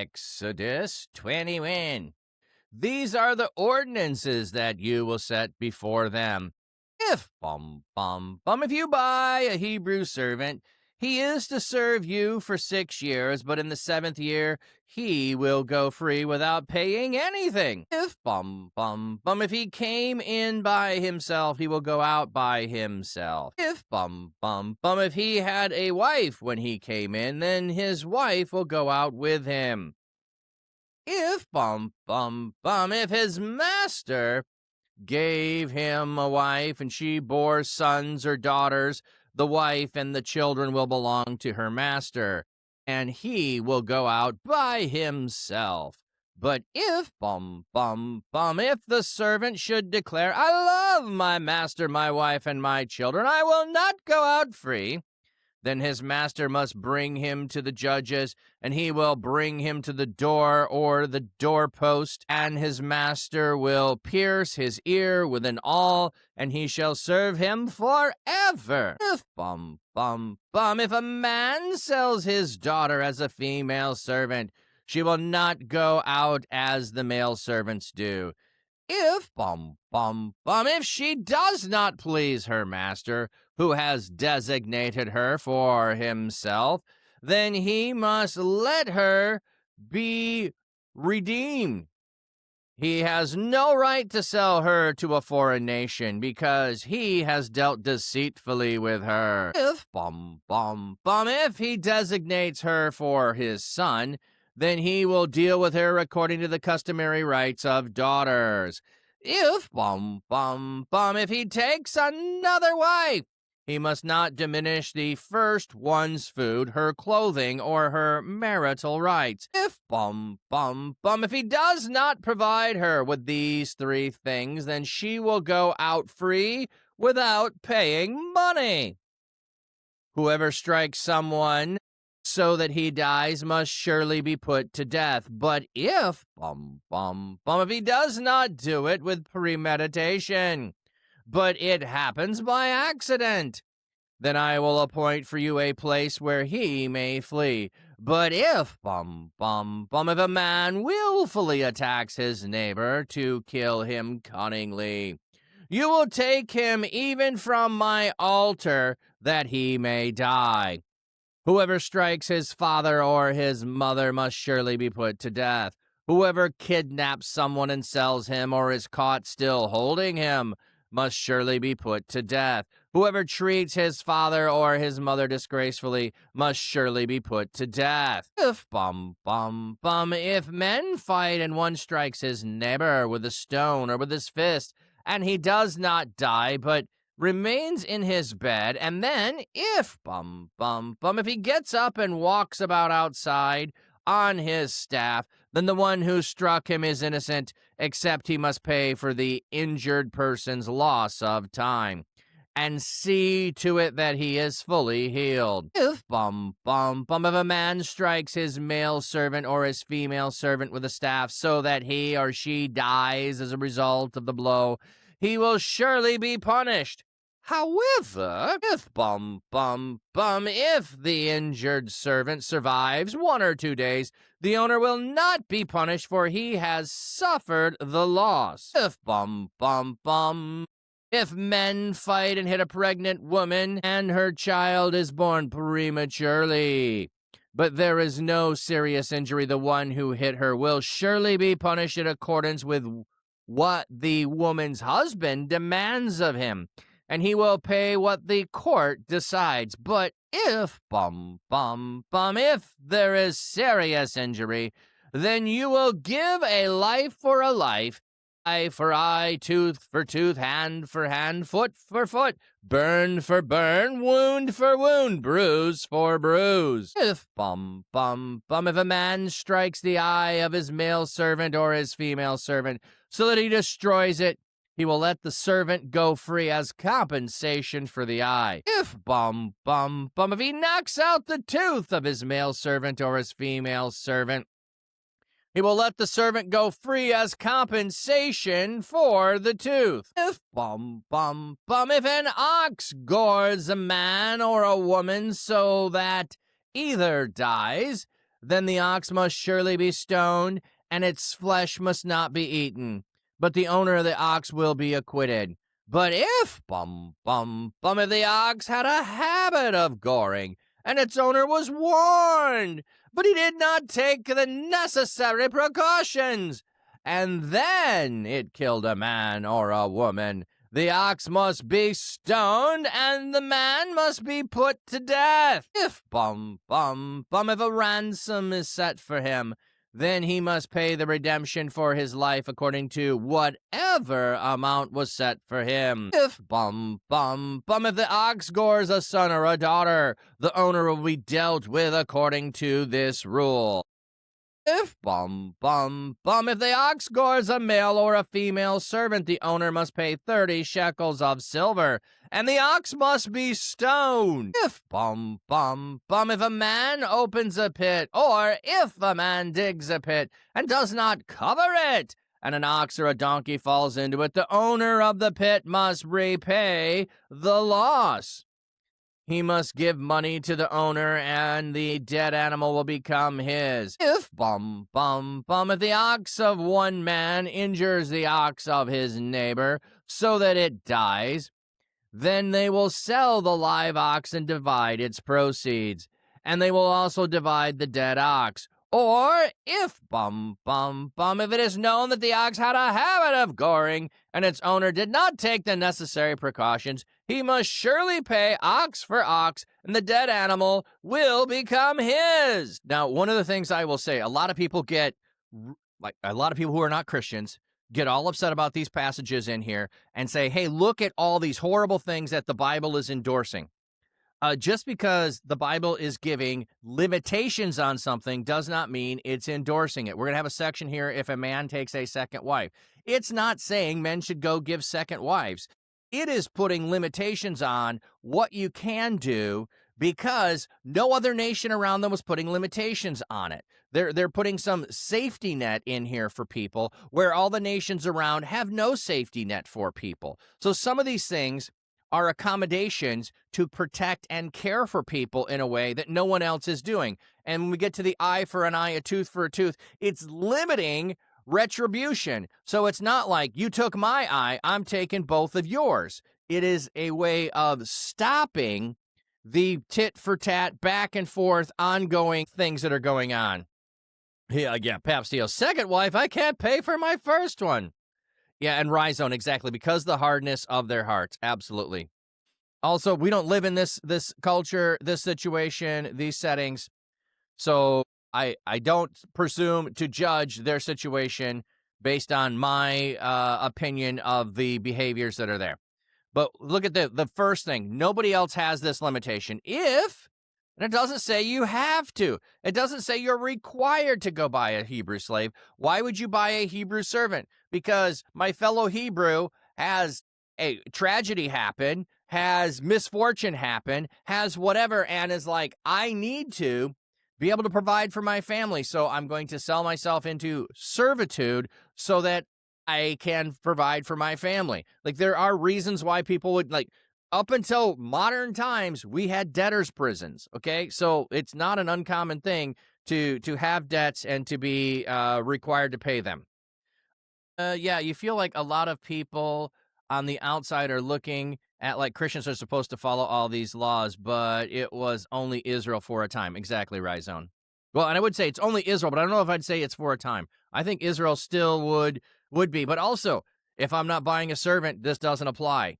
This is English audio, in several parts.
Exodus 21. These are the ordinances that you will set before them. If if you buy a Hebrew servant, he is to serve you for 6 years, but in the 7th year he will go free without paying anything. If he came in by himself, he will go out by himself. If he had a wife when he came in, then his wife will go out with him. If if his master gave him a wife and she bore sons or daughters, the wife and the children will belong to her master, and he will go out by himself. But if if the servant should declare, I love my master, my wife, and my children, I will not go out free, then his master must bring him to the judges, and he will bring him to the door or the doorpost, and his master will pierce his ear with an awl, and he shall serve him forever. If if a man sells his daughter as a female servant, she will not go out as the male servants do. If if she does not please her master, who has designated her for himself, then he must let her be redeemed. He has no right to sell her to a foreign nation because he has dealt deceitfully with her. If if he designates her for his son, then he will deal with her according to the customary rights of daughters. If if he takes another wife, he must not diminish the first one's food, her clothing, or her marital rights. If if he does not provide her with these 3 things, then she will go out free without paying money. Whoever strikes someone so that he dies must surely be put to death. But if if he does not do it with premeditation, but it happens by accident, then I will appoint for you a place where he may flee. But if if a man willfully attacks his neighbor to kill him cunningly, you will take him even from my altar that he may die. Whoever strikes his father or his mother must surely be put to death. Whoever kidnaps someone and sells him or is caught still holding him must surely be put to death. Whoever treats his father or his mother disgracefully must surely be put to death. If if men fight and one strikes his neighbor with a stone or with his fist, and he does not die, but remains in his bed, and then if he gets up and walks about outside on his staff, then the one who struck him is innocent, except he must pay for the injured person's loss of time, and see to it that he is fully healed. If if a man strikes his male servant or his female servant with a staff so that he or she dies as a result of the blow, he will surely be punished. However, if if the injured servant survives 1 or 2 days, the owner will not be punished, for he has suffered the loss. If if men fight and hit a pregnant woman and her child is born prematurely, but there is no serious injury, the one who hit her will surely be punished in accordance with what the woman's husband demands of him, and he will pay what the court decides. But if if there is serious injury, then you will give a life for a life, eye for eye, tooth for tooth, hand for hand, foot for foot, burn for burn, wound for wound, bruise for bruise. If if a man strikes the eye of his male servant or his female servant so that he destroys it, he will let the servant go free as compensation for the eye. If if he knocks out the tooth of his male servant or his female servant, he will let the servant go free as compensation for the tooth. If if an ox gores a man or a woman so that either dies, then the ox must surely be stoned, and its flesh must not be eaten. But the owner of the ox will be acquitted. But if, if the ox had a habit of goring, and its owner was warned, but he did not take the necessary precautions, and then it killed a man or a woman, the ox must be stoned, and the man must be put to death. If, if a ransom is set for him, then he must pay the redemption for his life according to whatever amount was set for him. If, if the ox gores a son or a daughter, the owner will be dealt with according to this rule. If, if the ox gores a male or a female servant, the owner must pay 30 shekels of silver, and the ox must be stoned. If, if a man opens a pit, or if a man digs a pit and does not cover it, and an ox or a donkey falls into it, the owner of the pit must repay the loss. He must give money to the owner, and the dead animal will become his. If, if the ox of one man injures the ox of his neighbor so that it dies, then they will sell the live ox and divide its proceeds, and they will also divide the dead ox. Or if, if it is known that the ox had a habit of goring, and its owner did not take the necessary precautions, he must surely pay ox for ox, and the dead animal will become his. Now, one of the things I will say, a lot of people who are not Christians, get all upset about these passages in here and say, hey, look at all these horrible things that the Bible is endorsing. Just because the Bible is giving limitations on something does not mean it's endorsing it. We're going to have a section here, if a man takes a second wife. It's not saying men should go give second wives. It is putting limitations on what you can do because no other nation around them was putting limitations on it. They're putting some safety net in here for people where all the nations around have no safety net for people. So some of these things are accommodations to protect and care for people in a way that no one else is doing. And when we get to the eye for an eye, a tooth for a tooth, it's limiting retribution. So it's not like you took my eye, I'm taking both of yours. It is a way of stopping the tit for tat, back and forth, ongoing things that are going on. Yeah, Pap Steele's second wife, I can't pay for my first one. Yeah, and Rhizone, exactly, because the hardness of their hearts. Absolutely. Also, we don't live in this culture, this situation, these settings. So I don't presume to judge their situation based on my opinion of the behaviors that are there. But look at the first thing. Nobody else has this limitation. And it doesn't say you have to. It doesn't say you're required to go buy a Hebrew slave. Why would you buy a Hebrew servant? Because my fellow Hebrew has a tragedy happen, has misfortune happen, has whatever, and is like, I need to be able to provide for my family, so I'm going to sell myself into servitude so that I can provide for my family. Like, there are reasons why people would, like, up until modern times, we had debtors' prisons, okay? So it's not an uncommon thing to have debts and to be required to pay them. Yeah, you feel like a lot of people on the outside are looking at, like, Christians are supposed to follow all these laws, but it was only Israel for a time. Exactly, Rhizone. Well, and I would say it's only Israel, but I don't know if I'd say it's for a time. I think Israel still would be. But also, if I'm not buying a servant, this doesn't apply.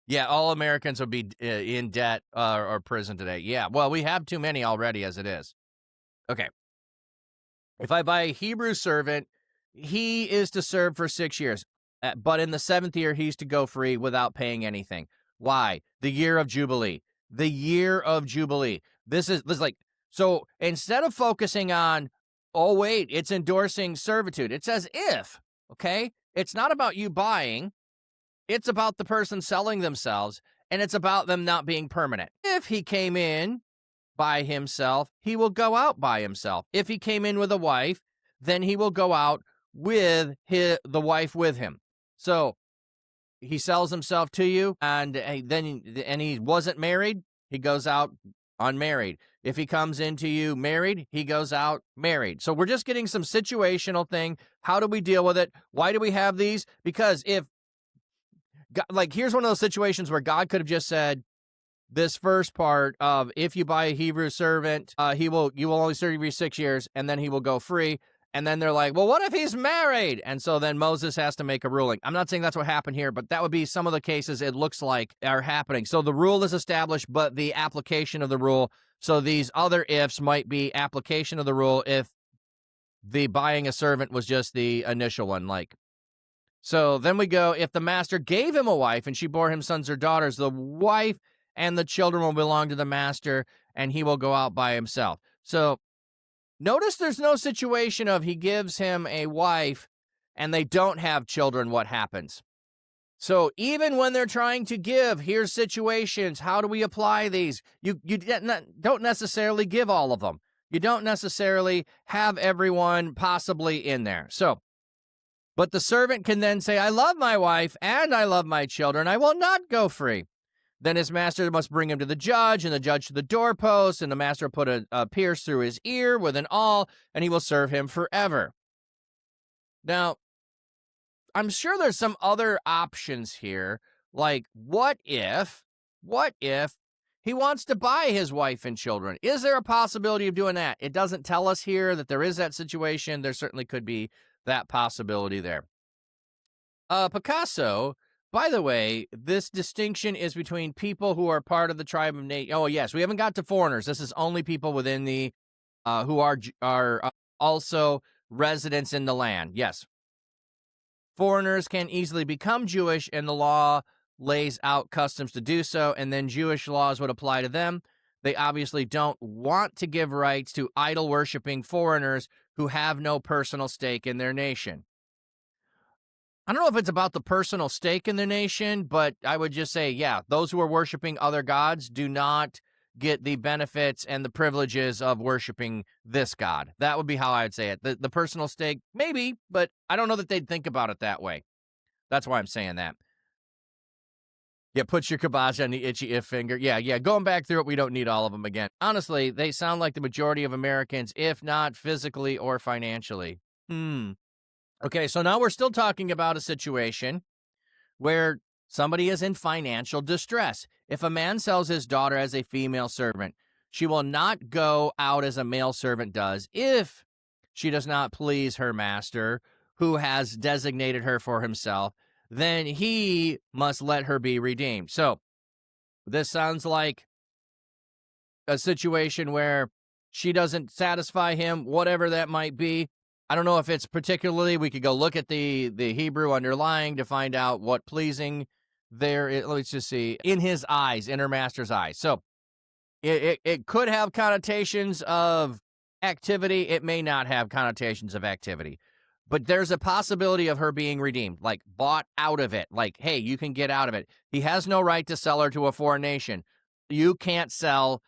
Yeah, all Americans would be in debt or prison today. Yeah, well, we have too many already as it is. Okay. If I buy a Hebrew servant, he is to serve for 6 years. But in the 7th year, he's to go free without paying anything. Why? The year of Jubilee. The year of Jubilee. This is like, so instead of focusing on, oh, wait, it's endorsing servitude. It says if, okay? It's not about you buying. It's about the person selling themselves, and it's about them not being permanent. If he came in by himself, he will go out by himself. If he came in with a wife, then he will go out with the wife with him. So he sells himself to you, and then he wasn't married, he goes out unmarried. If he comes into you married, he goes out married. So we're just getting some situational thing. How do we deal with it? Why do we have these? Because if, like, here's one of those situations where God could have just said this first part of, if you buy a Hebrew servant, you will only serve you 6 years, and then he will go free. And then they're like, well, what if he's married? And so then Moses has to make a ruling. I'm not saying that's what happened here, but that would be some of the cases it looks like are happening. So the rule is established, but the application of the rule. So these other ifs might be application of the rule if the buying a servant was just the initial one. Like, so then we go, if the master gave him a wife and she bore him sons or daughters, the wife and the children will belong to the master, and he will go out by himself. So notice there's no situation of he gives him a wife and they don't have children. What happens? So even when they're trying to give, here's situations. How do we apply these? You don't necessarily give all of them. You don't necessarily have everyone possibly in there. So, but the servant can then say, I love my wife and I love my children. I will not go free. Then his master must bring him to the judge, and the judge to the doorpost, and the master will put a pierce through his ear with an awl, and he will serve him forever. Now, I'm sure there's some other options here, like what if he wants to buy his wife and children? Is there a possibility of doing that? It doesn't tell us here that there is that situation. There certainly could be that possibility there. Picasso, by the way, this distinction is between people who are part of the tribe of nation. Oh, yes, we haven't got to foreigners. This is only people within the who are also residents in the land. Yes. Foreigners can easily become Jewish, and the law lays out customs to do so, and then Jewish laws would apply to them. They obviously don't want to give rights to idol-worshiping foreigners who have no personal stake in their nation. I don't know if it's about the personal stake in the nation, but I would just say, yeah, those who are worshiping other gods do not get the benefits and the privileges of worshiping this God. That would be how I'd say it. The personal stake, maybe, but I don't know that they'd think about it that way. That's why I'm saying that. Yeah, put your kibosh on the itchy if finger. Yeah, going back through it, we don't need all of them again. Honestly, they sound like the majority of Americans, if not physically or financially. Okay, so now we're still talking about a situation where somebody is in financial distress. If a man sells his daughter as a female servant, she will not go out as a male servant does if she does not please her master, who has designated her for himself. Then he must let her be redeemed. So this sounds like a situation where she doesn't satisfy him, whatever that might be. I don't know if it's particularly, we could go look at the Hebrew underlying to find out what pleasing there is. Let's just see. In his eyes, in her master's eyes. So it could have connotations of activity. It may not have connotations of activity. But there's a possibility of her being redeemed, like bought out of it. Like, hey, you can get out of it. He has no right to sell her to a foreign nation. You can't sell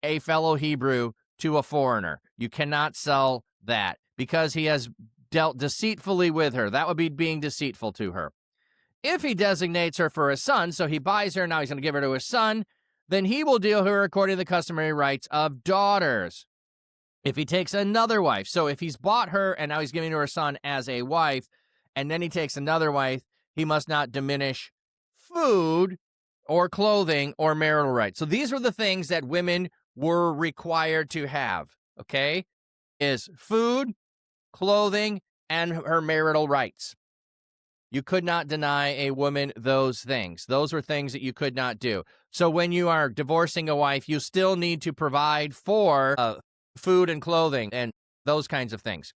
a fellow Hebrew to a foreigner. You cannot sell that because he has dealt deceitfully with her. That would be being deceitful to her. If he designates her for a son, so he buys her, now he's going to give her to his son, then he will deal her according to the customary rights of daughters. If he takes another wife, so if he's bought her and now he's giving her a son as a wife, and then he takes another wife, he must not diminish food or clothing or marital rights. So these were the things that women were required to have, okay, is food, clothing, and her marital rights. You could not deny a woman those things. Those were things that you could not do. So when you are divorcing a wife, you still need to provide for food and clothing and those kinds of things.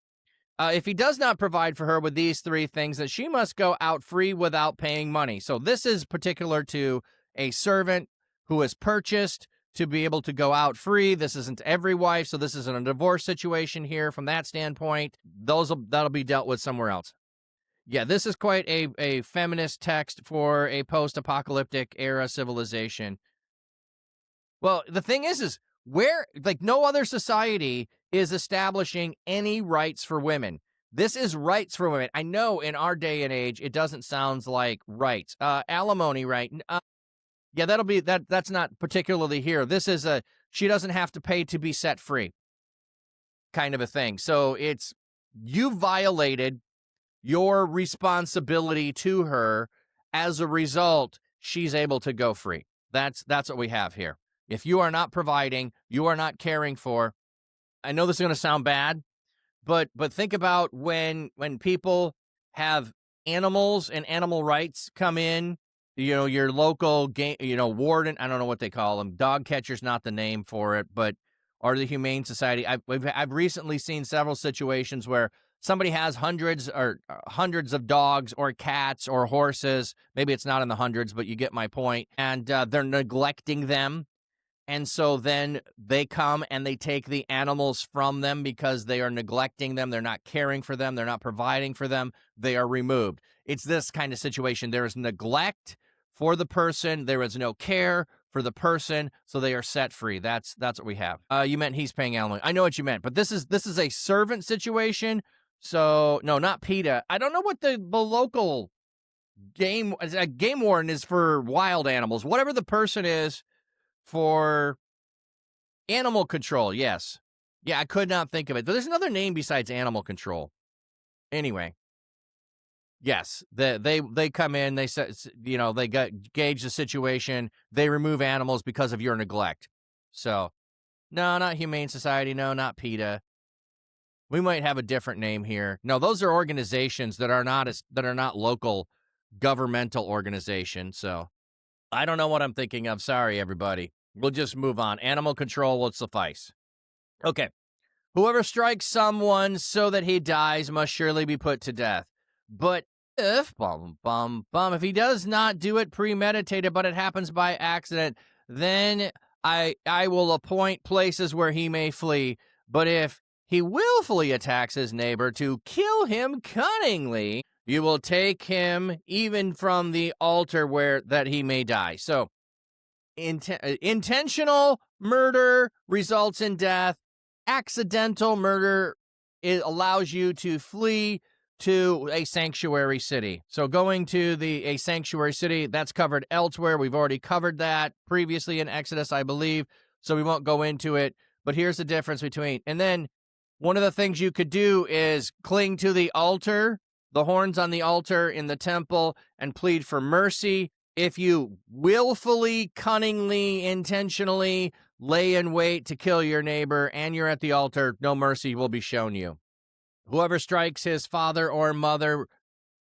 If he does not provide for her with these three things, then she must go out free without paying money. So this is particular to a servant who is purchased to be able to go out free. This isn't every wife, so this isn't a divorce situation here from that standpoint. That'll be dealt with somewhere else. Yeah, this is quite a feminist text for a post-apocalyptic era civilization. Well, the thing is where, like, no other society is establishing any rights for women. This is rights for women. I know in our day and age, it doesn't sound like rights. Alimony right. Yeah, that'll be that. That's not particularly here. This is she doesn't have to pay to be set free, kind of a thing. So it's, you violated your responsibility to her. As a result, she's able to go free. That's what we have here. If you are not providing, you are not caring for, I know this is going to sound bad, but think about when people have animals and animal rights come in, your local game, warden, I don't know what they call them. Dog catcher's not the name for it, but, or the Humane Society. I've recently seen several situations where somebody has hundreds of dogs or cats or horses. Maybe it's not in the hundreds, but you get my point. And they're neglecting them. And so then they come and they take the animals from them because they are neglecting them. They're not caring for them. They're not providing for them. They are removed. It's this kind of situation. There is neglect for the person. There is no care for the person. So they are set free. That's what we have. You meant he's paying alimony. I know what you meant, but this is a servant situation. So no, not PETA. I don't know what the local game warden is for wild animals. Whatever the person is for animal control, yes. Yeah, I could not think of it. But there's another name besides animal control. Anyway, yes, they come in, they gauge the situation, they remove animals because of your neglect. So, no, not Humane Society, no, not PETA. We might have a different name here. No, those are organizations that are not local governmental organizations. So, I don't know what I'm thinking of. Sorry, everybody. We'll just move on. Animal control will suffice. Okay. Whoever strikes someone so that he dies must surely be put to death. But if, if he does not do it premeditated, but it happens by accident, then I will appoint places where he may flee. But if he willfully attacks his neighbor to kill him cunningly, you will take him even from the altar where that he may die. So, intentional murder results in death. Accidental murder, it allows you to flee to a sanctuary city. So going to a sanctuary city, that's covered elsewhere. We've already covered that previously in Exodus, I believe, so we won't go into it. But here's the difference between, and then one of the things you could do is cling to the altar, the horns on the altar in the temple, and plead for mercy. If you willfully, cunningly, intentionally lay in wait to kill your neighbor and you're at the altar, no mercy will be shown you. Whoever strikes his father or mother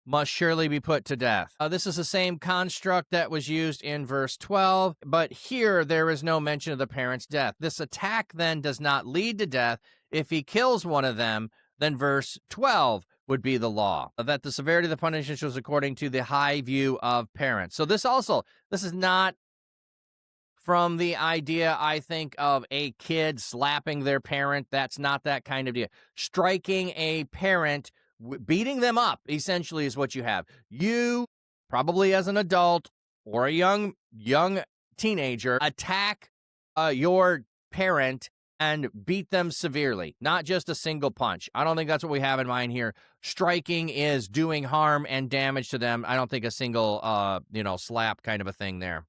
must surely be put to death. This is the same construct that was used in verse 12, but here there is no mention of the parent's death. This attack then does not lead to death. If he kills one of them, then verse 12 would be the law, that the severity of the punishment was according to the high view of parents. So this is not from the idea, I think, of a kid slapping their parent. That's not that kind of deal. Striking a parent, beating them up, essentially, is what you have. You, probably as an adult or a young teenager, attack your parent and beat them severely, not just a single punch. I don't think that's what we have in mind here. Striking is doing harm and damage to them. I don't think a single, slap kind of a thing there.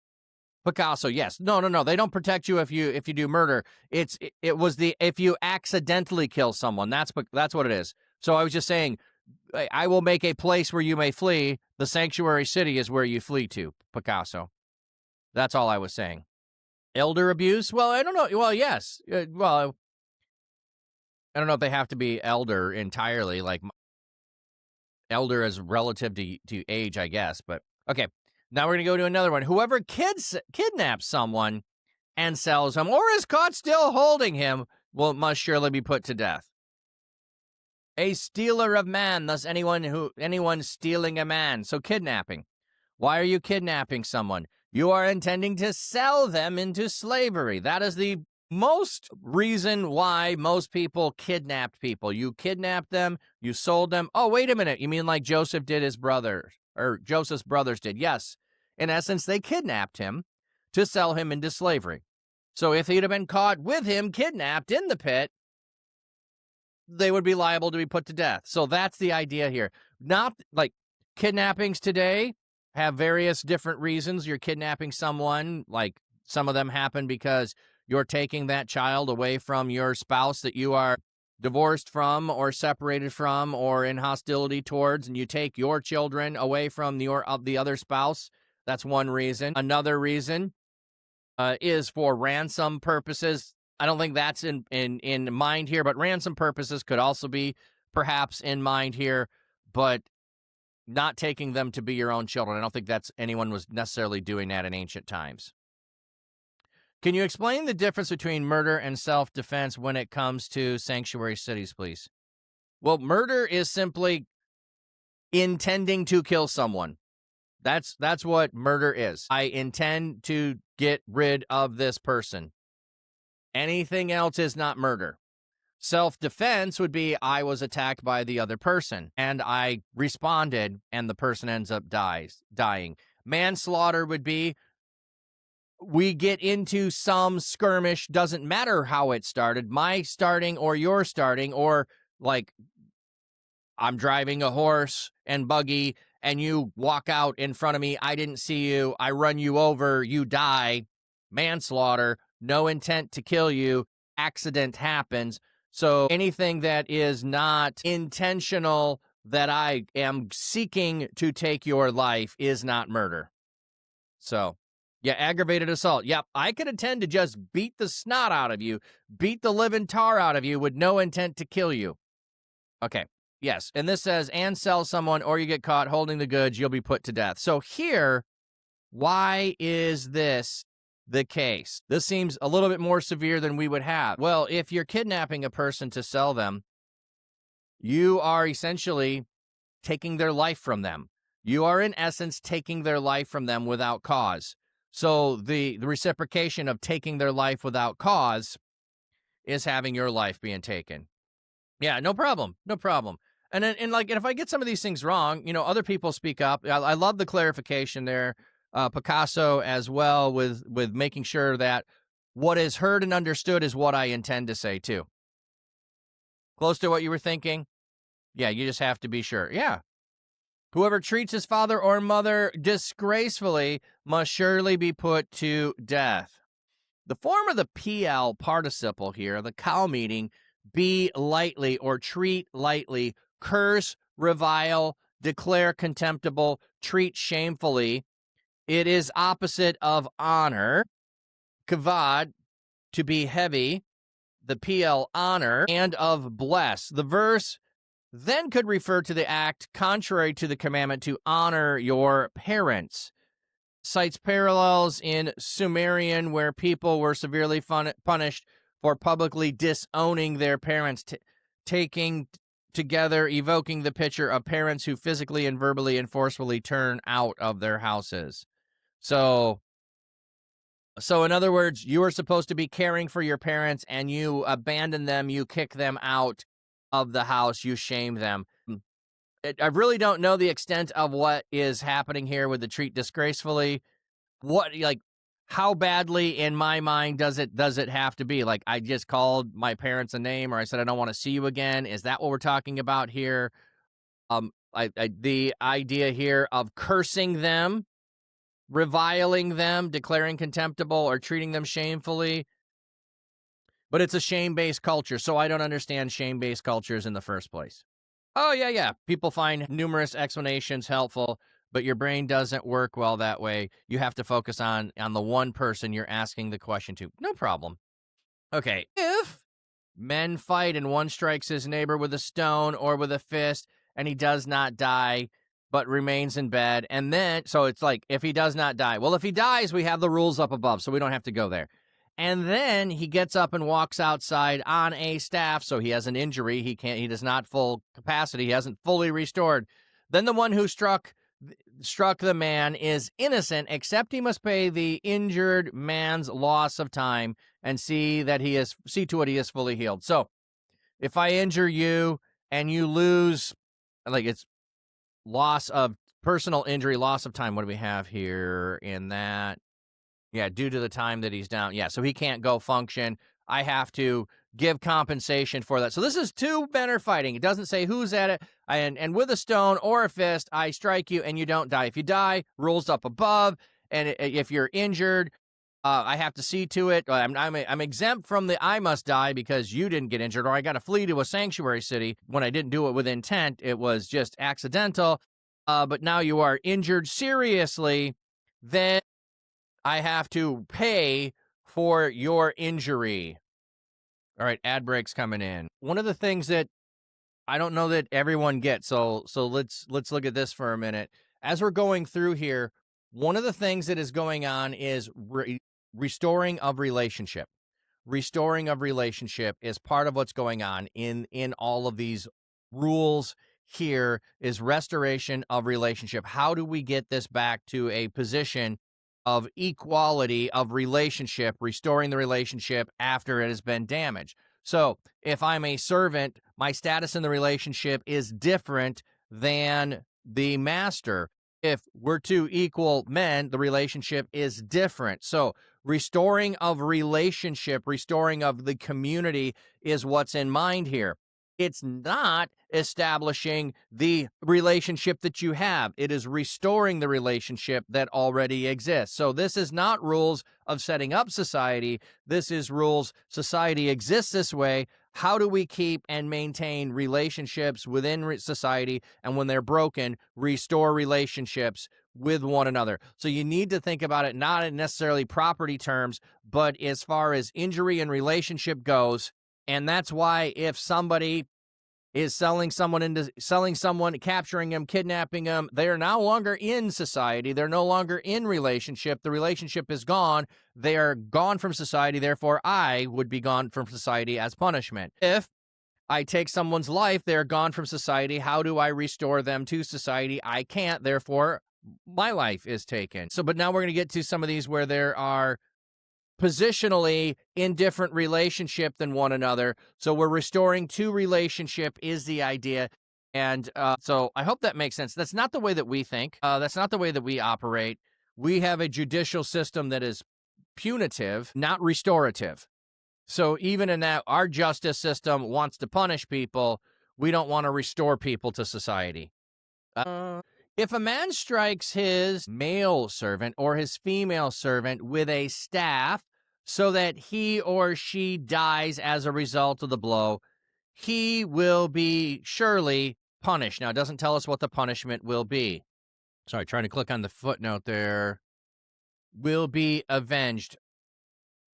Picasso, yes. No. They don't protect you if you do murder. It was if you accidentally kill someone. That's what it is. So I was just saying, I will make a place where you may flee. The sanctuary city is where you flee to, Picasso. That's all I was saying. Elder abuse? Well, I don't know. Well, yes. I don't know if they have to be elder entirely, like elder is relative to age, I guess. But okay, now we're going to go to another one. Whoever kidnaps someone and sells him or is caught still holding him must surely be put to death. A stealer of man, thus anyone stealing a man. So kidnapping. Why are you kidnapping someone? You are intending to sell them into slavery. That is the most reason why most people kidnapped people. You kidnapped them, you sold them. Oh, wait a minute. You mean like Joseph did his brothers, or Joseph's brothers did? Yes. In essence, they kidnapped him to sell him into slavery. So if he'd have been caught with him kidnapped in the pit, they would be liable to be put to death. So that's the idea here. Not like kidnappings today have various different reasons you're kidnapping someone. Like some of them happen because you're taking that child away from your spouse that you are divorced from or separated from or in hostility towards, and you take your children away from the other spouse. That's one reason. Another reason is for ransom purposes. I don't think that's in mind here, but ransom purposes could also be perhaps in mind here, but not taking them to be your own children. I don't think anyone was necessarily doing that in ancient times. Can you explain the difference between murder and self-defense when it comes to sanctuary cities, please? Well, murder is simply intending to kill someone. That's what murder is. I intend to get rid of this person. Anything else is not murder. Self-defense would be I was attacked by the other person, and I responded, and the person ends up dying. Manslaughter would be we get into some skirmish, doesn't matter how it started, my starting or your starting, or like I'm driving a horse and buggy, and you walk out in front of me, I didn't see you, I run you over, you die. Manslaughter, no intent to kill you, accident happens. So anything that is not intentional, that I am seeking to take your life, is not murder. So, yeah, aggravated assault. Yep, I could intend to just beat the snot out of you, beat the living tar out of you with no intent to kill you. Okay, yes, and this says, and sell someone or you get caught holding the goods, you'll be put to death. So here, why is this the case? This seems a little bit more severe than we would have. Well, if you're kidnapping a person to sell them, you are essentially taking their life from them. You are, in essence, taking their life from them without cause. So the reciprocation of taking their life without cause is having your life being taken. Yeah, no problem. No problem. And if I get some of these things wrong, other people speak up. I love the clarification there. Picasso as well with making sure that what is heard and understood is what I intend to say too. Close to what you were thinking? Yeah, you just have to be sure. Yeah. Whoever treats his father or mother disgracefully must surely be put to death. The form of the PL participle here, the cow meaning, be lightly or treat lightly, curse, revile, declare contemptible, treat shamefully. It is opposite of honor, kavod, to be heavy, the PL honor, and of bless. The verse then could refer to the act contrary to the commandment to honor your parents. Cites parallels in Sumerian where people were severely punished for publicly disowning their parents, taking together, evoking the picture of parents who physically and verbally and forcefully turn out of their houses. So in other words, you are supposed to be caring for your parents and you abandon them, you kick them out of the house, you shame them. I really don't know the extent of what is happening here with the treat disgracefully. How badly in my mind does it have to be? Like, I just called my parents a name, or I said I don't want to see you again. Is that what we're talking about here? The idea here of cursing them, reviling them, declaring contemptible, or treating them shamefully. But it's a shame-based culture, so I don't understand shame-based cultures in the first place. Oh, yeah. People find numerous explanations helpful, but your brain doesn't work well that way. You have to focus on the one person you're asking the question to. No problem. Okay, if men fight and one strikes his neighbor with a stone or with a fist, and he does not die, but remains in bed, and then, so it's like, if he does not die. Well, if he dies, we have the rules up above, so we don't have to go there. And then he gets up and walks outside on a staff, so he has an injury. He does not full capacity. He hasn't fully restored. Then the one who struck the man is innocent, except he must pay the injured man's loss of time and see to it he is fully healed. So if I injure you and you lose, it's loss of personal injury, loss of time. What do we have here in that? Yeah, due to the time that he's down. Yeah, so he can't go function. I have to give compensation for that. So this is two men are fighting. It doesn't say who's at it. And with a stone or a fist, I strike you and you don't die. If you die, rules up above. And if you're injured, I have to see to it. I'm exempt from the I must die because you didn't get injured, or I got to flee to a sanctuary city when I didn't do it with intent. It was just accidental. But now you are injured seriously. Then I have to pay for your injury. All right, ad breaks coming in. One of the things that I don't know that everyone gets, so let's look at this for a minute. As we're going through here, one of the things that is going on is restoring of relationship. Restoring of relationship is part of what's going on in all of these rules. Here is restoration of relationship. How do we get this back to a position of equality of relationship, restoring the relationship after it has been damaged? So if I'm a servant, my status in the relationship is different than the master. If we're two equal men, the relationship is different. So restoring of relationship, restoring of the community is what's in mind here. It's not establishing the relationship that you have. It is restoring the relationship that already exists. So this is not rules of setting up society. This is rules. Society exists this way. How do we keep and maintain relationships within society? And when they're broken, restore relationships with one another. So you need to think about it not in necessarily property terms, but as far as injury and relationship goes. And that's why if somebody is selling someone, capturing them, kidnapping them, they are no longer in society. They're no longer in relationship. The relationship is gone. They are gone from society. Therefore, I would be gone from society as punishment. If I take someone's life, they're gone from society. How do I restore them to society? I can't. Therefore, my life is taken. So, but now we're going to get to some of these where there are positionally in different relationship than one another. So we're restoring to relationship is the idea. And so I hope that makes sense. That's not the way that we think. That's not the way that we operate. We have a judicial system that is punitive, not restorative. So even in that, our justice system wants to punish people. We don't want to restore people to society. If a man strikes his male servant or his female servant with a staff so that he or she dies as a result of the blow, he will be surely punished. Now, it doesn't tell us what the punishment will be. Sorry, trying to click on the footnote there. Will be avenged.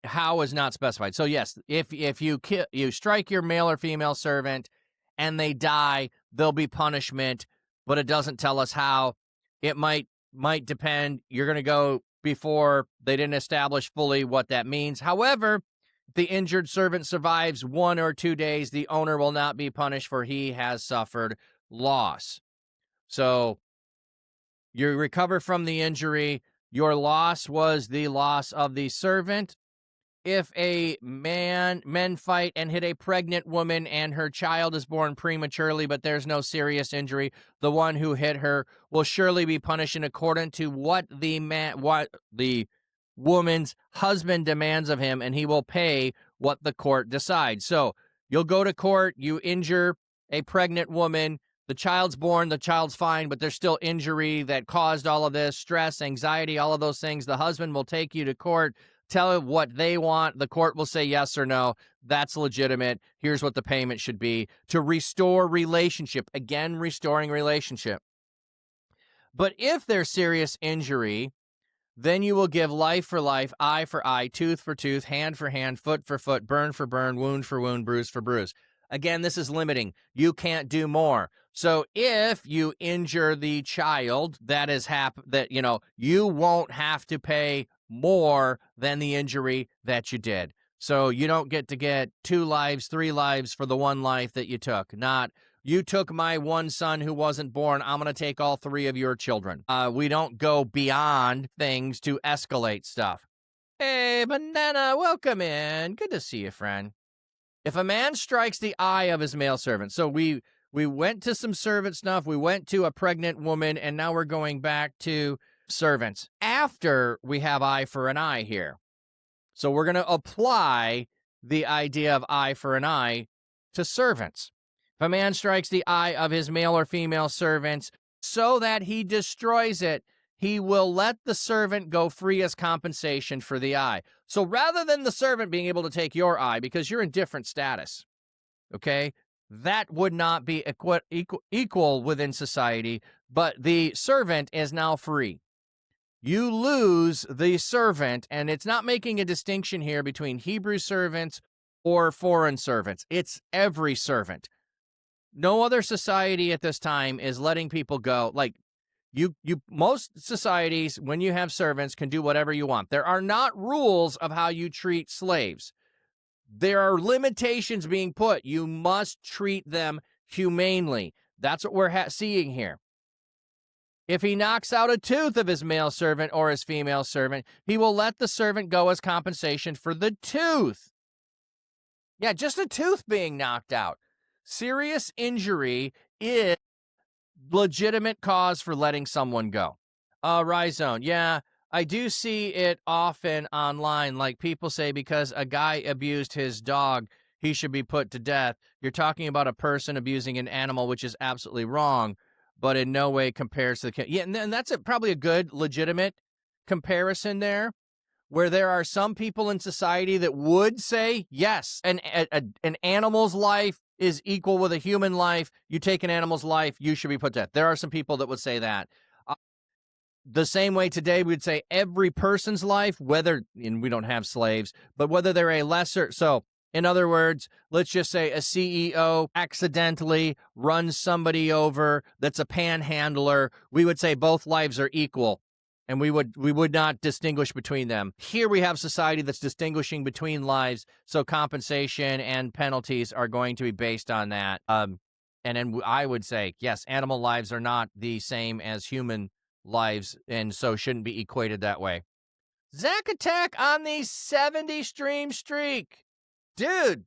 How is not specified. So yes, if you strike your male or female servant and they die, there'll be punishment, but it doesn't tell us how. It might depend. You're going to go before they didn't establish fully what that means. However, if the injured servant survives 1 or 2 days, the owner will not be punished, for he has suffered loss. So you recover from the injury. Your loss was the loss of the servant. If a men fight and hit a pregnant woman and her child is born prematurely, but there's no serious injury, the one who hit her will surely be punished in accordance to what the woman's husband demands of him, and he will pay what the court decides. So you'll go to court, you injure a pregnant woman, the child's born, the child's fine, but there's still injury that caused all of this, stress, anxiety, all of those things. The husband will take you to court, tell what they want. The court will say yes or no. That's legitimate. Here's what the payment should be to restore relationship. Again, restoring relationship. But if there's serious injury, then you will give life for life, eye for eye, tooth for tooth, hand for hand, foot for foot, burn for burn, wound for wound, bruise for bruise. Again, this is limiting. You can't do more. So if you injure the child, you won't have to pay more than the injury that you did. So you don't get to get 2 lives, 3 lives for the 1 life that you took. Not, you took my 1 son who wasn't born, I'm going to take all 3 of your children. We don't go beyond things to escalate stuff. Hey, Banana, welcome in. Good to see you, friend. If a man strikes the eye of his male servant, so we went to some servant stuff, we went to a pregnant woman, and now we're going back to servants after we have eye for an eye here. So we're going to apply the idea of eye for an eye to servants. If a man strikes the eye of his male or female servants so that he destroys it, he will let the servant go free as compensation for the eye. So rather than the servant being able to take your eye because you're in different status, okay, that would not be equal within society, but the servant is now free. You lose the servant, and it's not making a distinction here between Hebrew servants or foreign servants. It's every servant. No other society at this time is letting people go. Like most societies, when you have servants, can do whatever you want. There are not rules of how you treat slaves. There are limitations being put. You must treat them humanely. That's what we're seeing here. If he knocks out a tooth of his male servant or his female servant, he will let the servant go as compensation for the tooth. Yeah, just a tooth being knocked out. Serious injury is legitimate cause for letting someone go. Rhizone, yeah, I do see it often online. Like people say, because a guy abused his dog, he should be put to death. You're talking about a person abusing an animal, which is absolutely wrong, but in no way compares to the... Yeah, and that's probably a good, legitimate comparison there, where there are some people in society that would say, yes, an animal's life is equal with a human life. You take an animal's life, you should be put to death. There are some people that would say that. The same way today we'd say every person's life, whether, and we don't have slaves, but whether they're a lesser... So, in other words, let's just say a CEO accidentally runs somebody over that's a panhandler, we would say both lives are equal. And we would not distinguish between them. Here we have society that's distinguishing between lives, so compensation and penalties are going to be based on that. And then I would say, yes, animal lives are not the same as human lives, and so shouldn't be equated that way. Zack Attack on the 70 stream streak. Dude,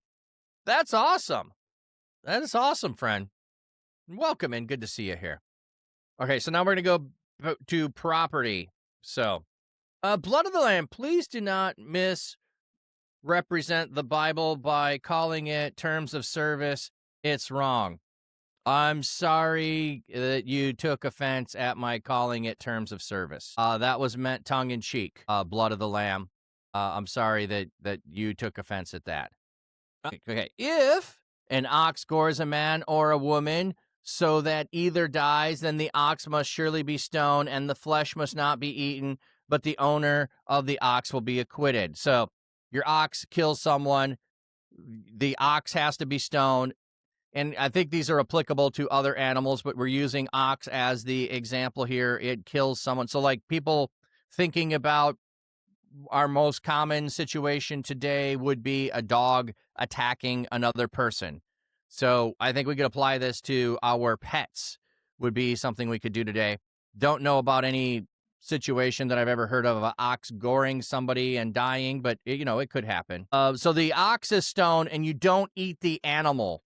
that's awesome. That is awesome, friend. Welcome and good to see you here. Okay, so now we're going to go to property. So, Blood of the Lamb, please do not misrepresent the Bible by calling it terms of service. It's wrong. I'm sorry that you took offense at my calling it terms of service. That was meant tongue-in-cheek, Blood of the Lamb. I'm sorry that you took offense at that. Okay, if an ox gores a man or a woman so that either dies, then the ox must surely be stoned, and the flesh must not be eaten, but the owner of the ox will be acquitted. So your ox kills someone, the ox has to be stoned, and I think these are applicable to other animals, but we're using ox as the example here. It kills someone. So like people thinking about our most common situation today would be a dog attacking another person. So I think we could apply this to our pets, would be something we could do today. Don't know about any situation that I've ever heard of an ox goring somebody and dying, but it could happen. So the ox is stoned, and you don't eat the animal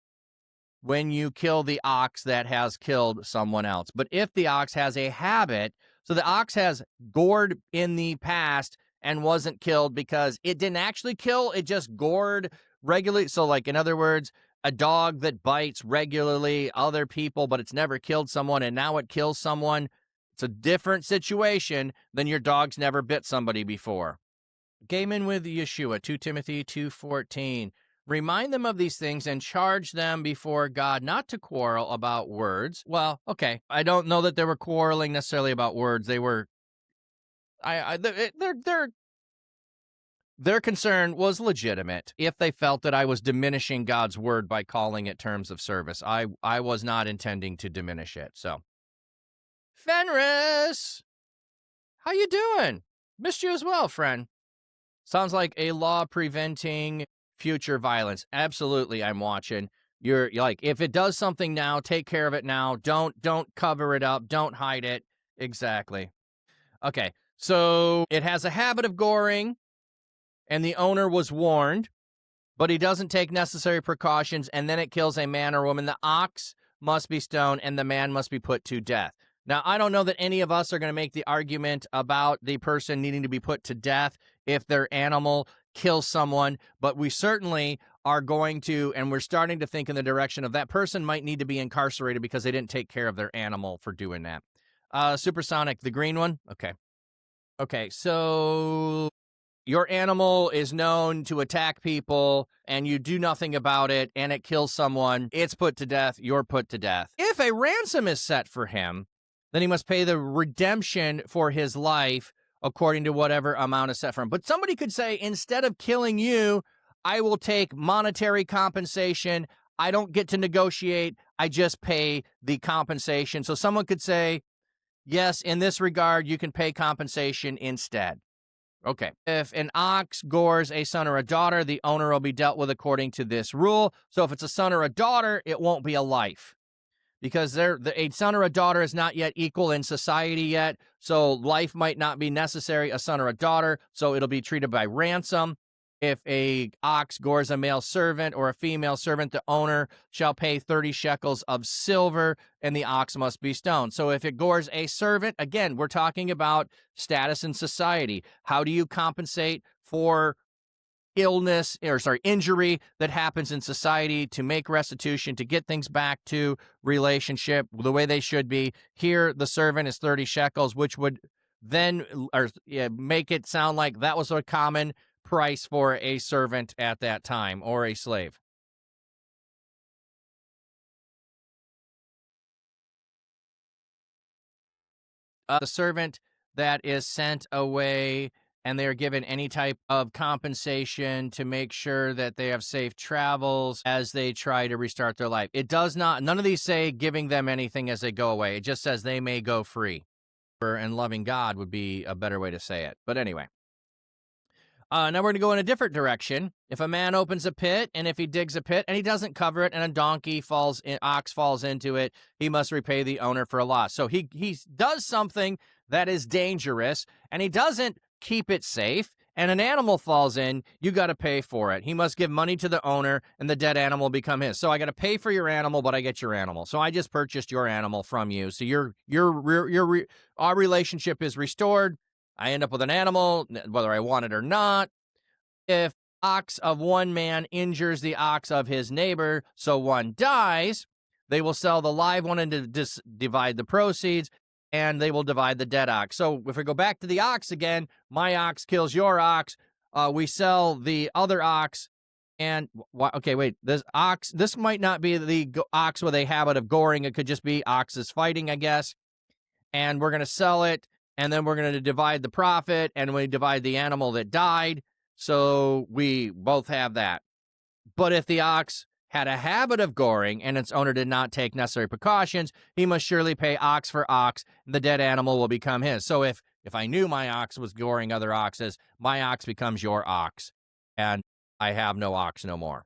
when you kill the ox that has killed someone else. But if the ox has a habit, so the ox has gored in the past and wasn't killed because it didn't actually kill, it just gored regularly. So like, in other words, a dog that bites regularly other people, but it's never killed someone, and now it kills someone, it's a different situation than your dog's never bit somebody before. Game in with Yeshua, 2 Timothy 2:14. Remind them of these things and charge them before God not to quarrel about words. Well, okay, I don't know that they were quarreling necessarily about words. They were, their concern was legitimate. If they felt that I was diminishing God's word by calling it terms of service, I was not intending to diminish it. So, Fenris, how you doing? Missed you as well, friend. Sounds like a law preventing future violence. Absolutely, I'm watching. You're like, if it does something now, take care of it now. Don't cover it up. Don't hide it. Exactly. Okay, so it has a habit of goring, and the owner was warned, but he doesn't take necessary precautions, and then it kills a man or woman. The ox must be stoned, and the man must be put to death. Now, I don't know that any of us are going to make the argument about the person needing to be put to death if their animal kills someone, but we certainly are going to, and we're starting to think in the direction of that person might need to be incarcerated because they didn't take care of their animal for doing that. Supersonic, the green one? Okay. Okay, so your animal is known to attack people and you do nothing about it and it kills someone. It's put to death. You're put to death. If a ransom is set for him, then he must pay the redemption for his life according to whatever amount is set for him. But somebody could say, instead of killing you, I will take monetary compensation. I don't get to negotiate. I just pay the compensation. So someone could say, yes, in this regard, you can pay compensation instead. Okay. If an ox gores a son or a daughter, the owner will be dealt with according to this rule. So if it's a son or a daughter, it won't be a life, because a son or a daughter is not yet equal in society yet. So life might not be necessary, a son or a daughter. So it'll be treated by ransom. If a ox gores a male servant or a female servant, the owner shall pay 30 shekels of silver, and the ox must be stoned. So if it gores a servant, again, we're talking about status in society. How do you compensate for injury that happens in society to make restitution, to get things back to relationship the way they should be? Here, the servant is 30 shekels, which would then make it sound like that was a common price for a servant at that time, or a slave. The servant that is sent away and they are given any type of compensation to make sure that they have safe travels as they try to restart their life. It does not, none of these say giving them anything as they go away. It just says they may go free. And loving God would be a better way to say it. But anyway. Now we're going to go in a different direction. If a man opens a pit, and if he digs a pit and he doesn't cover it, and ox falls into it, he must repay the owner for a loss. So he does something that is dangerous, and he doesn't keep it safe, and an animal falls in, you got to pay for it. He must give money to the owner, and the dead animal will become his. So I got to pay for your animal, but I get your animal. So I just purchased your animal from you. So our relationship is restored. I end up with an animal, whether I want it or not. If ox of one man injures the ox of his neighbor, so one dies, they will sell the live one and divide the proceeds, and they will divide the dead ox. So if we go back to the ox again, my ox kills your ox. We sell the other ox, and okay, wait, this might not be the ox with a habit of goring. It could just be oxes fighting, I guess. And we're going to sell it. And then we're going to divide the profit, and we divide the animal that died. So we both have that. But if the ox had a habit of goring and its owner did not take necessary precautions, he must surely pay ox for ox, and the dead animal will become his. So if I knew my ox was goring other oxes, my ox becomes your ox, and I have no ox no more.